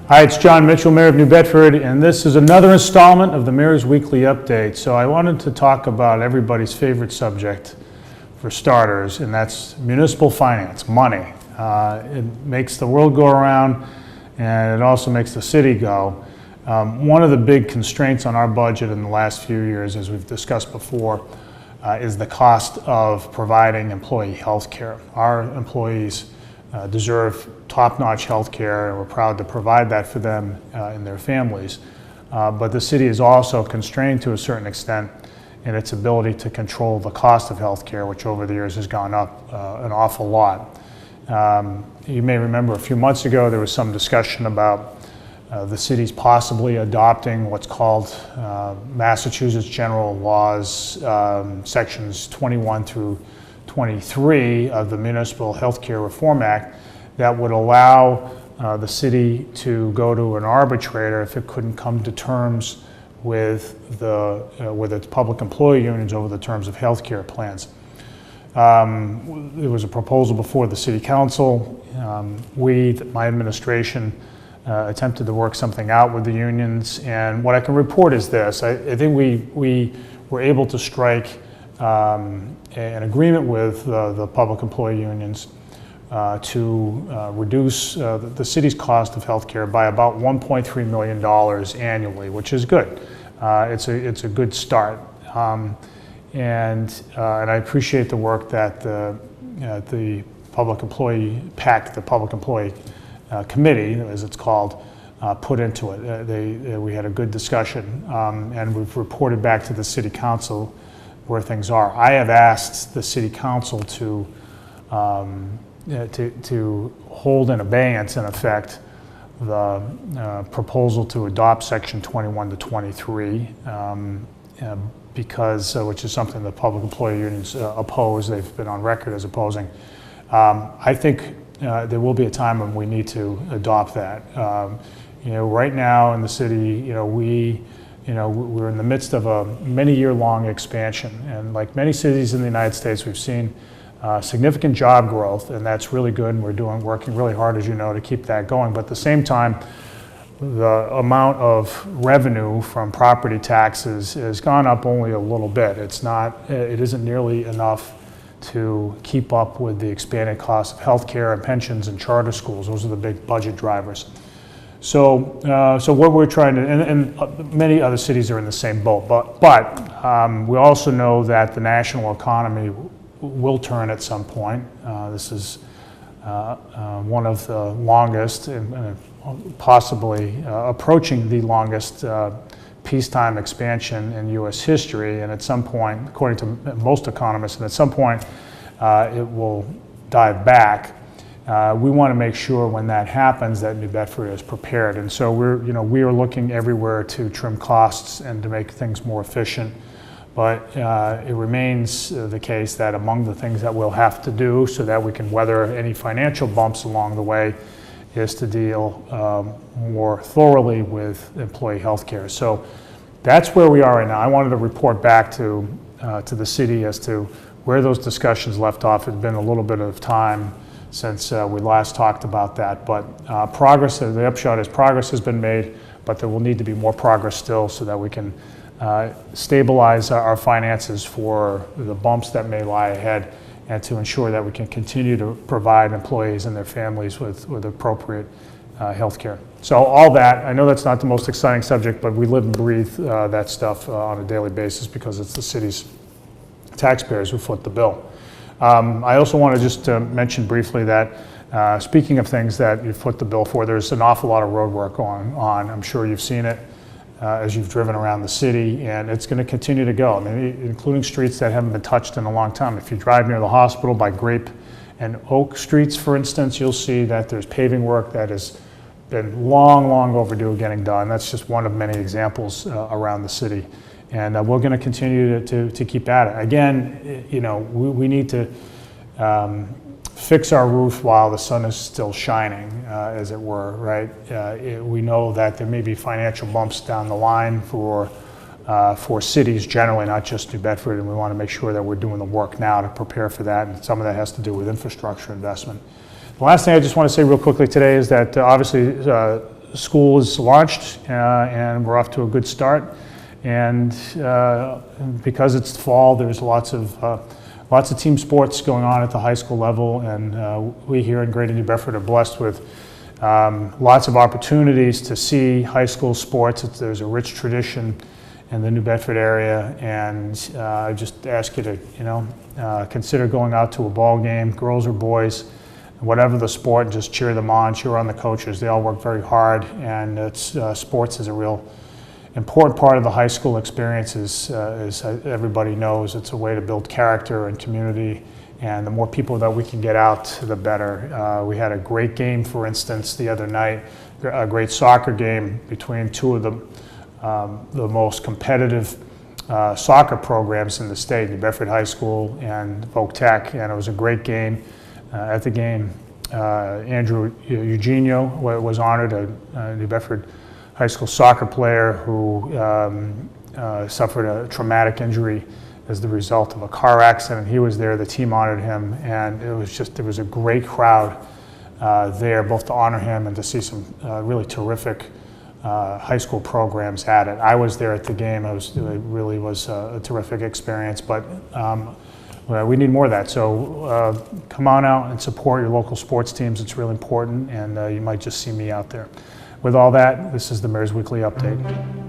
Hi, it's Jon Mitchell, Mayor of New Bedford, and this is another installment of the Mayor's Weekly Update. So I wanted to talk about everybody's favorite subject for starters, and that's municipal finance, money. It makes the world go around, and it also makes the city go. One of the big constraints on our budget in the last few years, as we've discussed before, is the cost of providing employee health care. Our employees deserve top-notch health care, and we're proud to provide that for them and their families. But the city is also constrained to a certain extent in its ability to control the cost of health care, which over the years has gone up an awful lot. You may remember a few months ago there was some discussion about the city's possibly adopting what's called Massachusetts General Laws, sections 21 through 23 of the Municipal Healthcare Reform Act that would allow the city to go to an arbitrator if it couldn't come to terms with its public employee unions over the terms of healthcare plans. There was a proposal before the City Council. My administration, attempted to work something out with the unions, and what I can report is this. I think we were able to strike an agreement with the public employee unions to reduce the city's cost of healthcare by about $1.3 million annually, which is good. It's a good start, and I appreciate the work that the public employee PAC, the public employee committee, as it's called, put into it. We had a good discussion, and we've reported back to the City Council where things are. I have asked the City Council to hold in abeyance, in effect, the proposal to adopt Section 21 to 23, because which is something the public employee unions oppose. They've been on record as opposing. I think there will be a time when we need to adopt that. Right now in the city, we're in the midst of a many-year-long expansion, and like many cities in the United States, we've seen significant job growth, and that's really good, and we're working really hard, as you know, to keep that going. But at the same time, the amount of revenue from property taxes has gone up only a little bit. It isn't nearly enough to keep up with the expanded cost of healthcare and pensions and charter schools. Those are the big budget drivers. So what we're trying to, and many other cities are in the same boat, but we also know that the national economy will turn at some point. This is one of the longest, possibly approaching the longest peacetime expansion in U.S. history, and at some point, according to most economists, and at some point it will dive back. We want to make sure when that happens that New Bedford is prepared, and so we are looking everywhere to trim costs and to make things more efficient. But it remains the case that among the things that we'll have to do so that we can weather any financial bumps along the way is to deal more thoroughly with employee health care. So that's where we are right now. I wanted to report back to the city as to where those discussions left off. It's been a little bit of time since we last talked about that, but progress, the upshot is progress has been made, but there will need to be more progress still so that we can stabilize our finances for the bumps that may lie ahead, and to ensure that we can continue to provide employees and their families with appropriate health care. So all that, I know that's not the most exciting subject, but we live and breathe that stuff on a daily basis because it's the city's taxpayers who foot the bill. I also want to just mention briefly that speaking of things that you foot the bill for, there's an awful lot of road work going on. I'm sure you've seen it as you've driven around the city, and it's going to continue to go. I mean, including streets that haven't been touched in a long time. If you drive near the hospital by Grape and Oak Streets, for instance, you'll see that there's paving work that has been long overdue getting done. That's just one of many examples around the city, and we're going to continue to keep at it. Again, we need to fix our roof while the sun is still shining, as it were, right? We know that there may be financial bumps down the line for cities generally, not just New Bedford, and we want to make sure that we're doing the work now to prepare for that, and some of that has to do with infrastructure investment. The last thing I just want to say real quickly today is that obviously school is launched, and we're off to a good start. And because it's fall, there's lots of team sports going on at the high school level, and we here in Greater New Bedford are blessed with lots of opportunities to see high school sports. There's a rich tradition in the New Bedford area, and I just ask you to, consider going out to a ball game, girls or boys, whatever the sport, just cheer them on, cheer on the coaches. They all work very hard, and sports is a real important part of the high school experience. As everybody knows, it's a way to build character and community, and the more people that we can get out, the better. We had a great game, for instance, the other night, a great soccer game between two of the most competitive soccer programs in the state, New Bedford High School and Voc Tech, and it was a great game. At the game, Andrew Eugenio was honored, a New Bedford High School soccer player who suffered a traumatic injury as the result of a car accident. He was there, the team honored him, and it was a great crowd there, both to honor him and to see some really terrific high school programs at it. I was there at the game. It really was a terrific experience, but we need more of that. So come on out and support your local sports teams. It's really important, and you might just see me out there. With all that, this is the Mayor's Weekly Update.